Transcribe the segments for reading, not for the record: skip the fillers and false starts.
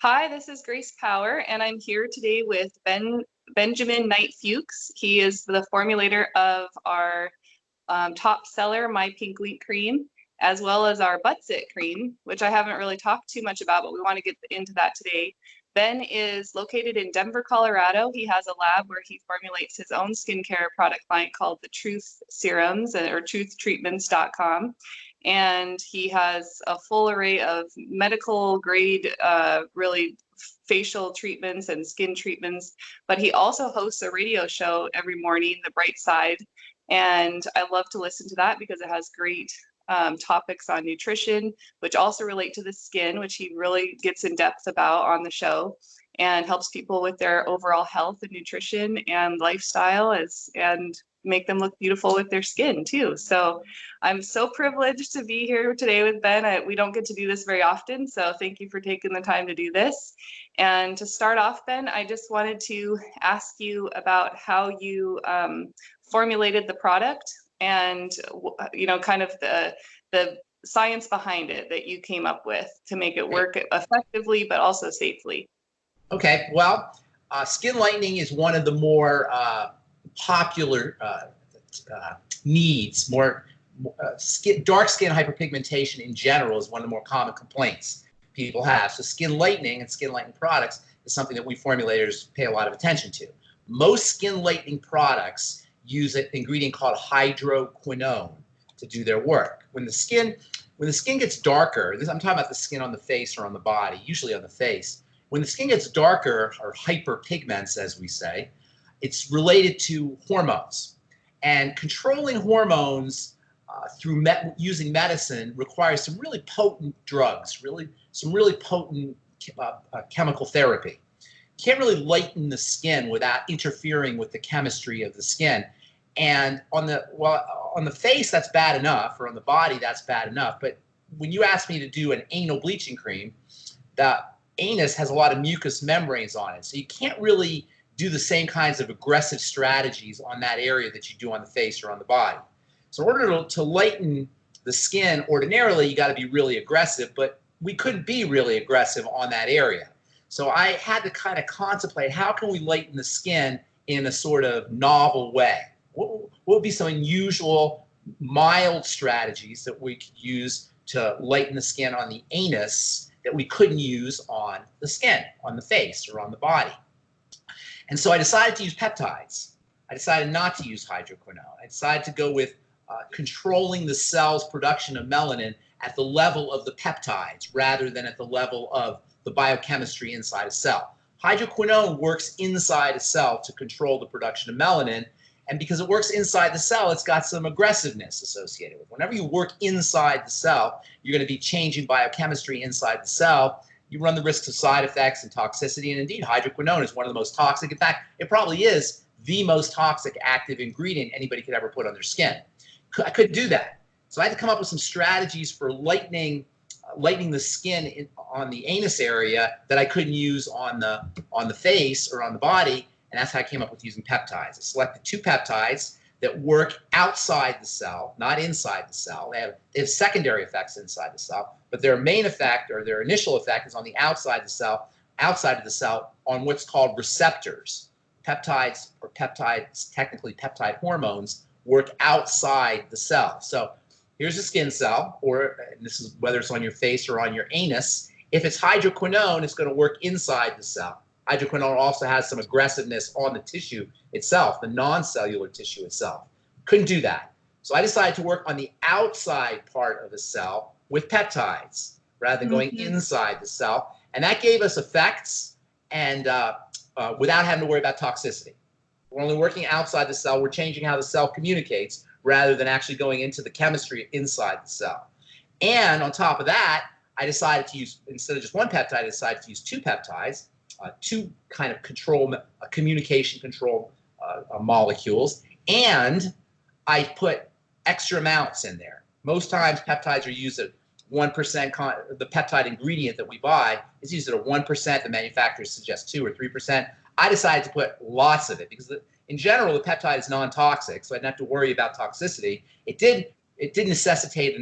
Hi, this is Grace Power, and I'm here today with Benjamin Knight Fuchs. He is the formulator of our top seller, My Pink Link Cream, as well as our Butt Zit cream, which I haven't really talked too much about, but we want to get into that today. Ben is located in Denver, Colorado. He has a lab where he formulates his own skincare product line called the Truth Serums, or truthtreatments.com. And he has a full array of medical grade, really facial treatments and skin treatments. But he also hosts a radio show every morning, The Bright Side. And I love to listen to that because it has great topics on nutrition, which also relate to the skin, which he really gets in depth about on the show, and helps people with their overall health and nutrition and lifestyle and make them look beautiful with their skin too. So I'm so privileged to be here today with Ben. We don't get to do this very often, so thank you for taking the time to do this. And to start off, Ben, I just wanted to ask you about how you formulated the product and kind of the science behind it that you came up with to make it work effectively but also safely. Okay, well, skin lightening is one of the more popular needs. Dark skin hyperpigmentation in general is one of the more common complaints people have. So skin lightening and skin lightening products is something that we formulators pay a lot of attention to. Most skin lightening products use an ingredient called hydroquinone to do their work. When the skin gets darker, I'm talking about the skin on the face or on the body, usually on the face. When the skin gets darker, or hyperpigments as we say, it's related to hormones. And controlling hormones through using medicine requires some really potent drugs, some really potent chemical therapy. You can't really lighten the skin without interfering with the chemistry of the skin. And on the face, that's bad enough, or on the body, that's bad enough. But when you ask me to do an anal bleaching cream, the anus has a lot of mucous membranes on it. So you can't really do the same kinds of aggressive strategies on that area that you do on the face or on the body. So in order to lighten the skin, ordinarily, you got to be really aggressive, but we couldn't be really aggressive on that area. So I had to kind of contemplate, how can we lighten the skin in a sort of novel way? What would be some unusual, mild strategies that we could use to lighten the skin on the anus that we couldn't use on the skin, on the face, or on the body? And so I decided to use peptides. I decided not to use hydroquinone. I decided to go with controlling the cell's production of melanin at the level of the peptides rather than at the level of the biochemistry inside a cell. Hydroquinone works inside a cell to control the production of melanin. And because it works inside the cell, it's got some aggressiveness associated with it. Whenever you work inside the cell, you're going to be changing biochemistry inside the cell. You run the risks of side effects and toxicity. And indeed, hydroquinone is one of the most toxic. In fact, it probably is the most toxic active ingredient anybody could ever put on their skin. I couldn't do that. So I had to come up with some strategies for lightening the skin on the anus area that I couldn't use on the face or on the body. And that's how I came up with using peptides. I selected 2 peptides that work outside the cell, not inside the cell. They have secondary effects inside the cell, but their main effect, or their initial effect, is on the outside of the cell, on what's called receptors. Peptides, or peptides, technically peptide hormones, work outside the cell. So here's a skin cell, and this is whether it's on your face or on your anus. If it's hydroquinone, it's going to work inside the cell. Hydroquinone also has some aggressiveness on the tissue itself, the non-cellular tissue itself. Couldn't do that. So I decided to work on the outside part of the cell with peptides rather than going inside the cell. And that gave us effects and without having to worry about toxicity. We're only working outside the cell. We're changing how the cell communicates rather than actually going into the chemistry inside the cell. And on top of that, I decided to use, instead of just one peptide, I decided to use 2 peptides. 2 kind of communication control molecules, and I put extra amounts in there. Most times peptides are used at 1%. The peptide ingredient that we buy is used at 1%. The manufacturers suggest 2 or 3%. I decided to put lots of it because in general the peptide is non-toxic, so I didn't have to worry about toxicity. It did necessitate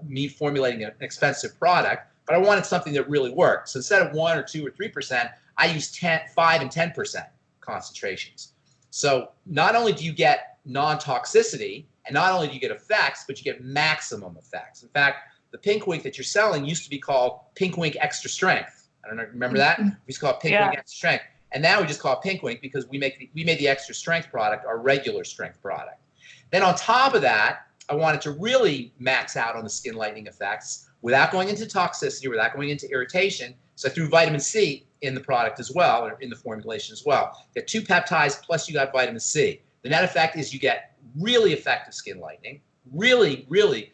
me formulating an expensive product, but I wanted something that really worked. So instead of 1 or 2 or 3%, I use 5 and 10% concentrations. So not only do you get non-toxicity, and not only do you get effects, but you get maximum effects. In fact, the Pink Wink that you're selling used to be called Pink Wink Extra Strength. I don't know, remember that? We used to call it Pink Wink Extra Strength. And now we just call it Pink Wink because we made the extra strength product our regular strength product. Then on top of that, I wanted to really max out on the skin lightening effects without going into toxicity, without going into irritation. So I threw vitamin C in the product as well, or in the formulation as well. You get 2 peptides plus you got vitamin C. The net effect is you get really effective skin lightening, really, really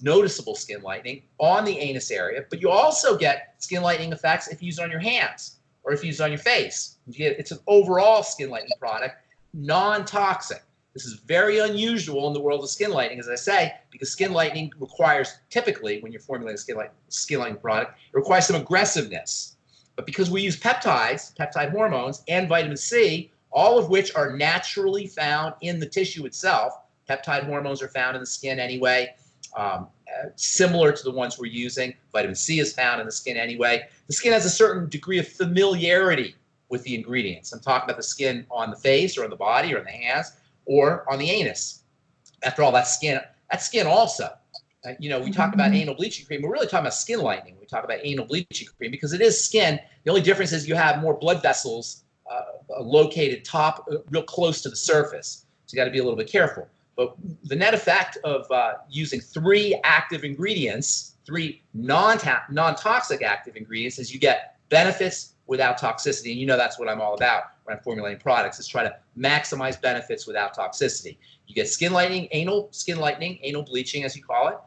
noticeable skin lightening on the anus area, but you also get skin lightening effects if you use it on your hands or if you use it on your face. It's an overall skin lightening product, non-toxic. This is very unusual in the world of skin lightening, as I say, because skin lightening requires, typically, when you're formulating a skin lightening product, it requires some aggressiveness. But because we use peptides, peptide hormones, and vitamin C, all of which are naturally found in the tissue itself, peptide hormones are found in the skin anyway, similar to the ones we're using. Vitamin C is found in the skin anyway. The skin has a certain degree of familiarity with the ingredients. I'm talking about the skin on the face or on the body or on the hands or on the anus. After all, that's skin also. We talk about anal bleaching cream. We're really talking about skin lightening. We talk about anal bleaching cream because it is skin. The only difference is you have more blood vessels located real close to the surface. So you got to be a little bit careful. But the net effect of using 3 active ingredients, 3 non-toxic active ingredients, is you get benefits without toxicity. And that's what I'm all about when I'm formulating products, is try to maximize benefits without toxicity. You get skin lightening, anal bleaching, as you call it.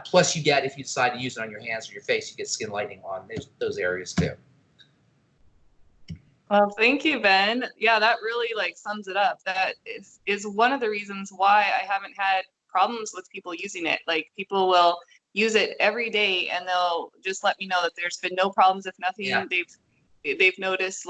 Plus you get, if you decide to use it on your hands or your face, you get skin lightening on those areas too. Well, thank you, Ben. Yeah, that really sums it up. That is one of the reasons why I haven't had problems with people using it. People will use it every day and they'll just let me know that there's been no problems. If nothing, they've noticed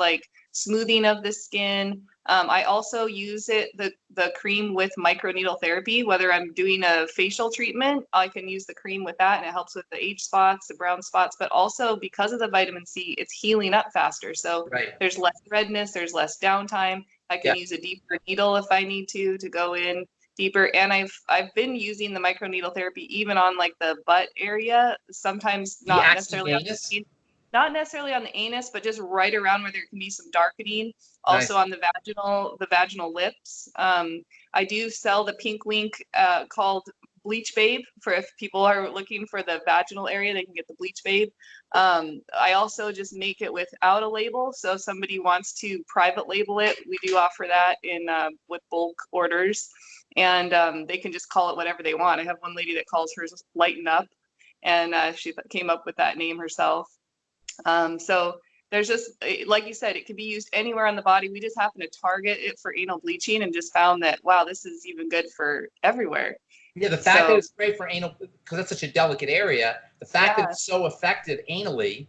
smoothing of the skin. I also use the cream with microneedle therapy. Whether I'm doing a facial treatment, I can use the cream with that, and it helps with the age spots, the brown spots. But also because of the vitamin C, it's healing up faster. So there's less redness, there's less downtime. I can use a deeper needle if I need to go in deeper. And I've been using the microneedle therapy even on the butt area. Sometimes not necessarily on the anus, but just right around where there can be some darkening. Also on the vaginal lips. I do sell the Pink Wink called Bleach Babe. For if people are looking for the vaginal area, they can get the Bleach Babe. I also just make it without a label. So if somebody wants to private label it, we do offer that with bulk orders. And they can just call it whatever they want. I have one lady that calls hers Lighten Up, and she came up with that name herself. So there's just, like you said, it could be used anywhere on the body. We just happen to target it for anal bleaching and just found that, wow, this is even good for everywhere. Yeah, the fact that it's great for anal, because that's such a delicate area, the fact that it's so effective anally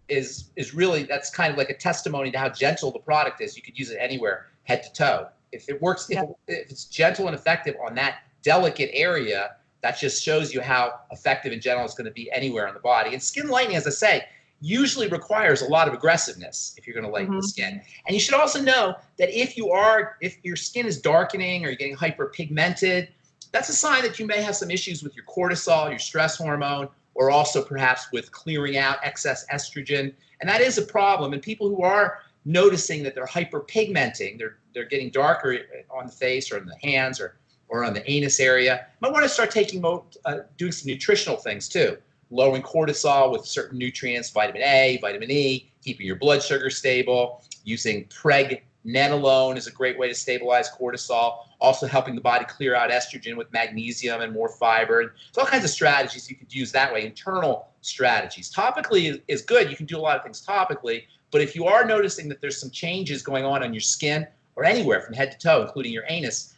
is really, that's kind of like a testimony to how gentle the product is. You could use it anywhere, head to toe. If it works, if it's gentle and effective on that delicate area, that just shows you how effective in general it's going to be anywhere on the body. And skin lightening, as I say, usually requires a lot of aggressiveness if you're going to lighten the skin. And you should also know that if your skin is darkening or you're getting hyperpigmented, that's a sign that you may have some issues with your cortisol, your stress hormone, or also perhaps with clearing out excess estrogen. And that is a problem. And people who are noticing that they're hyperpigmenting, they're getting darker on the face or in the hands or on the anus area, might want to start doing some nutritional things too. Lowering cortisol with certain nutrients, vitamin A, vitamin E, keeping your blood sugar stable. Using pregnenolone is a great way to stabilize cortisol. Also helping the body clear out estrogen with magnesium and more fiber. So all kinds of strategies you could use that way, internal strategies. Topically is good. You can do a lot of things topically. But if you are noticing that there's some changes going on your skin or anywhere from head to toe, including your anus,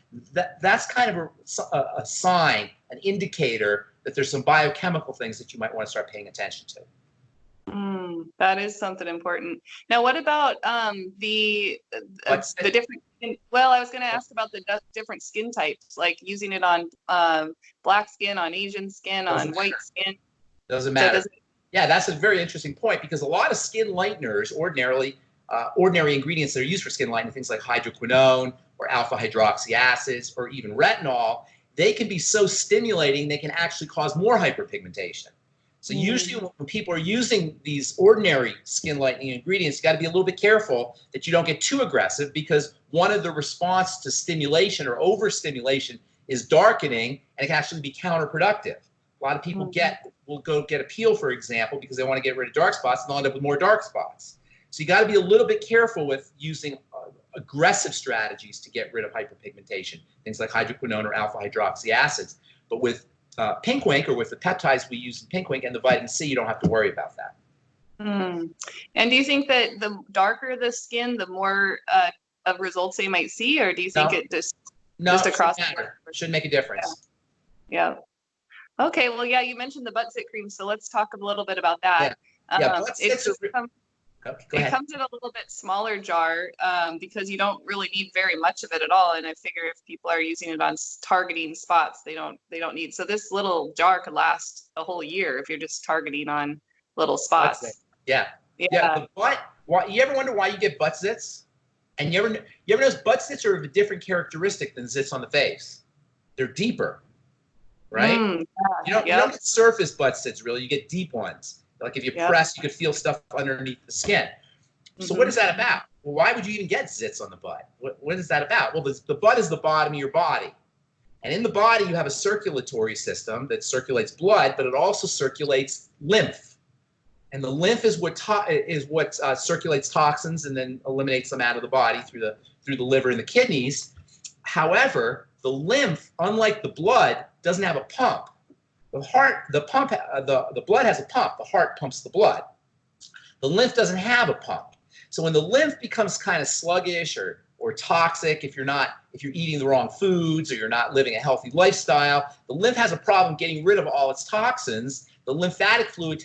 that's kind of a sign, an indicator that there's some biochemical things that you might want to start paying attention to. That is something important. Now, what about the different? Well, I was going to ask about the different skin types, like using it on black skin, on Asian skin, on white skin. Doesn't matter. Yeah, that's a very interesting point because a lot of skin lighteners, ordinary ingredients that are used for skin lightening, things like hydroquinone or alpha hydroxy acids or even retinol, they can be so stimulating they can actually cause more hyperpigmentation. So usually when people are using these ordinary skin lightening ingredients, you got to be a little bit careful that you don't get too aggressive, because one of the response to stimulation or overstimulation is darkening, and it can actually be counterproductive. A lot of people will go get a peel, for example, because they want to get rid of dark spots, and they'll end up with more dark spots. So you got to be a little bit careful with using aggressive strategies to get rid of hyperpigmentation, things like hydroquinone or alpha hydroxy acids. But with pinkwink, or with the peptides we use in pinkwink and the vitamin C, you don't have to worry about that. And do you think that the darker the skin, the more of results they might see, or do you think it just across the board? Shouldn't make a difference. Yeah. Okay. Well, yeah, you mentioned the Butt Zit cream, so let's talk a little bit about that. It comes in a little bit smaller jar because you don't really need very much of it at all. And I figure if people are using it on targeting spots, they don't need. So this little jar could last a whole year if you're just targeting on little spots. Yeah. The butt. You ever wonder why you get butt zits? And you ever notice butt zits are of a different characteristic than zits on the face? They're deeper, right? You don't get surface butt zits really. You get deep ones. Like if you press, you could feel stuff underneath the skin. So what is that about? Well, why would you even get zits on the butt? What is that about? Well, the butt is the bottom of your body. And in the body, you have a circulatory system that circulates blood, but it also circulates lymph. And the lymph is what circulates toxins and then eliminates them out of the body through the liver and the kidneys. However, the lymph, unlike the blood, doesn't have a pump. The blood has a pump. The heart pumps the blood. The lymph doesn't have a pump. So when the lymph becomes kind of sluggish or toxic, if you're eating the wrong foods or you're not living a healthy lifestyle, the lymph has a problem getting rid of all its toxins. The lymphatic fluid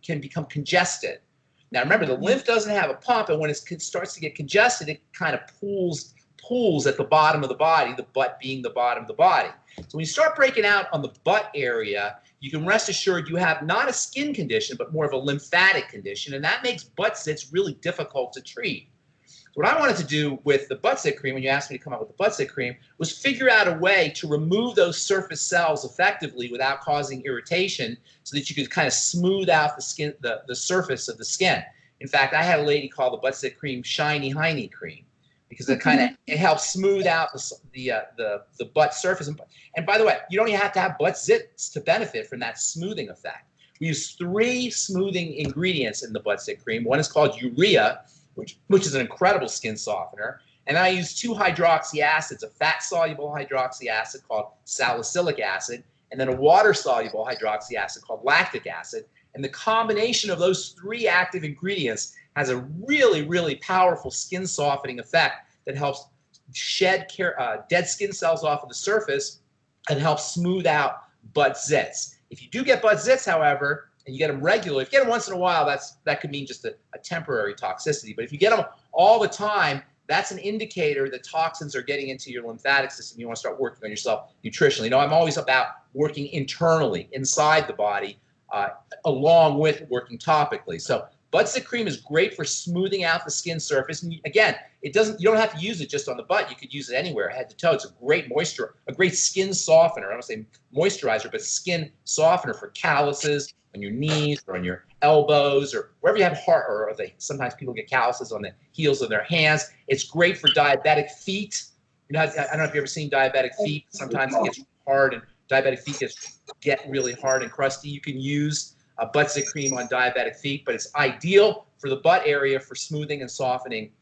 can become congested. Now remember, the lymph doesn't have a pump, and when it starts to get congested, it kind of pools at the bottom of the body, the butt being the bottom of the body. So when you start breaking out on the butt area, you can rest assured you have not a skin condition, but more of a lymphatic condition, and that makes butt zits really difficult to treat. So what I wanted to do with the Butt Zit cream, when you asked me to come up with the Butt Zit cream, was figure out a way to remove those surface cells effectively without causing irritation, so that you could kind of smooth out the skin, the surface of the skin. In fact, I had a lady call the Butt Zit cream Shiny Hiney cream, because it helps smooth out the butt surface. And by the way, you don't even have to have butt zits to benefit from that smoothing effect. We use 3 smoothing ingredients in the Butt Zit cream. One is called urea, which is an incredible skin softener. And I use 2 hydroxy acids, a fat-soluble hydroxy acid called salicylic acid, and then a water-soluble hydroxy acid called lactic acid. And the combination of those 3 active ingredients has a really, really powerful skin softening effect that helps shed dead skin cells off of the surface and helps smooth out butt zits. If you do get butt zits, however, and you get them regularly, if you get them once in a while, that could mean just a temporary toxicity. But if you get them all the time, that's an indicator that toxins are getting into your lymphatic system. You want to start working on yourself nutritionally. You know, I'm always about working internally, inside the body, along with working topically. So Butt Zit cream is great for smoothing out the skin surface. And again, you don't have to use it just on the butt. You could use it anywhere, head to toe. It's a great a great skin softener. I don't say moisturizer, but skin softener for calluses on your knees or on your elbows or wherever you have sometimes people get calluses on the heels of their hands. It's great for diabetic feet. You know, I don't know if you've ever seen diabetic feet. Sometimes it gets hard, and diabetic feet get really hard and crusty. You can use a Butt Zit cream on diabetic feet, but it's ideal for the butt area for smoothing and softening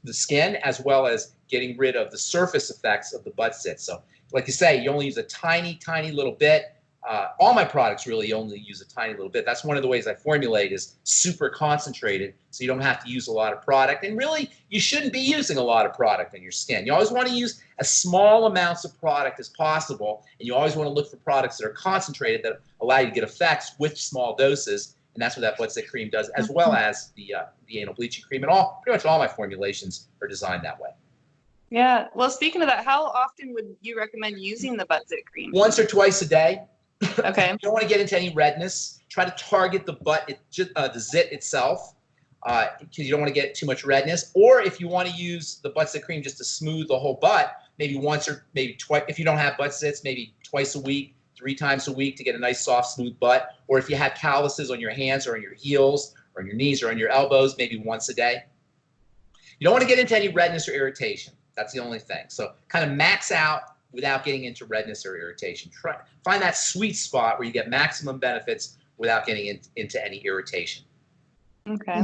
the skin, as well as getting rid of the surface effects of the butt zit. So like you say, you only use a tiny, tiny little bit. All my products really only use a tiny little bit. That's one of the ways I formulate, is super concentrated, so you don't have to use a lot of product. And really, you shouldn't be using a lot of product on your skin. You always want to use as small amounts of product as possible, and you always want to look for products that are concentrated, that allow you to get effects with small doses. And that's what that Butt Zit cream does, as well as the anal bleaching cream. And pretty much all my formulations are designed that way. Yeah. Well, speaking of that, how often would you recommend using the Butt Zit cream? Once or twice a day. Okay. You don't want to get into any redness. Try to target the butt, the zit itself, because you don't want to get too much redness. Or if you want to use the Butt Zit cream just to smooth the whole butt, maybe once or maybe twice. If you don't have butt zits, maybe twice a week, 3 times a week to get a nice, soft, smooth butt. Or if you have calluses on your hands or on your heels or on your knees or on your elbows, maybe once a day. You don't want to get into any redness or irritation. That's the only thing. So kind of max out without getting into redness or irritation. Find that sweet spot where you get maximum benefits without getting into any irritation. Okay.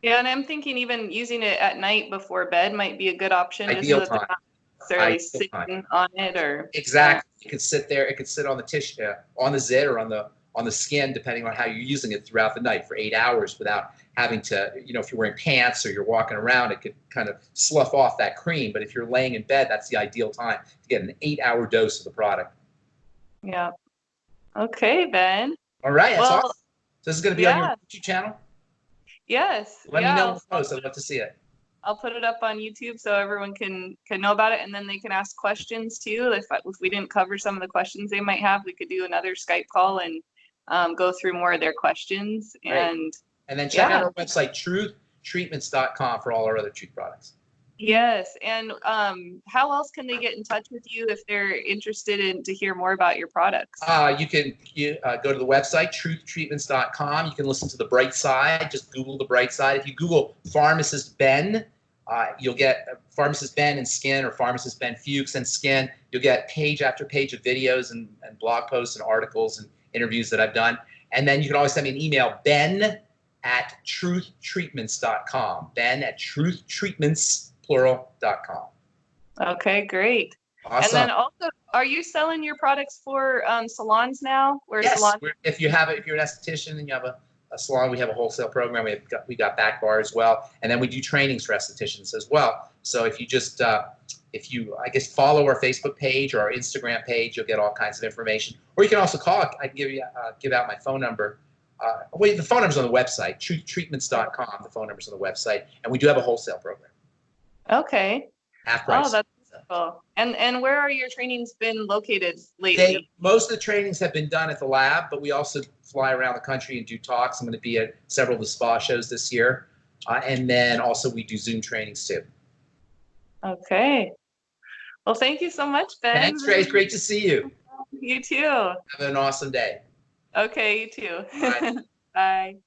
Yeah, and I'm thinking even using it at night before bed might be a good option, just Ideal so that they're time. not necessarily Ideal sitting time. on it, or Exactly. It could sit there. It could sit on the tissue, on the zit, or on the skin, depending on how you're using it throughout the night for 8 hours without having to, if you're wearing pants or you're walking around, it could kind of slough off that cream. But if you're laying in bed, that's the ideal time to get an 8-hour dose of the product. Yeah. Okay, Ben. All right. That's Well, awesome. So this is going to be on your YouTube channel? Yes. Let me know in the post. I'd love to see it. I'll put it up on YouTube so everyone can know about it, and then they can ask questions too. If we didn't cover some of the questions they might have, we could do another Skype call and go through more of their questions. Great. And then check out our website, truthtreatments.com, for all our other truth products. Yes. And how else can they get in touch with you if they're interested to hear more about your products? You can go to the website, truthtreatments.com. You can listen to The Bright Side. Just Google The Bright Side. If you Google Pharmacist Ben, you'll get Pharmacist Ben and Skin, or Pharmacist Ben Fuchs and Skin. You'll get page after page of videos and blog posts and articles and interviews that I've done. And then you can always send me an email, ben@truthtreatments.com. ben@truthtreatments.com. Okay, great. Awesome. And then also, are you selling your products for salons now? Yes. If you're an esthetician and you have a salon, we have a wholesale program. We got back bar as well, and then we do trainings for estheticians as well. So if you just follow our Facebook page or our Instagram page, you'll get all kinds of information. Or you can also call. I can give out my phone number. The phone number's on the website, truthtreatments.com. The phone number's on the website, and we do have a wholesale program. Okay. Half price. Oh, that's cool. And where are your trainings been located lately? Most of the trainings have been done at the lab, but we also fly around the country and do talks. I'm going to be at several of the spa shows this year. And then also we do Zoom trainings too. Okay. Well, thank you so much, Ben. Thanks, Ray. It's great to see you. You too. Have an awesome day. Okay, you too. Bye. Bye.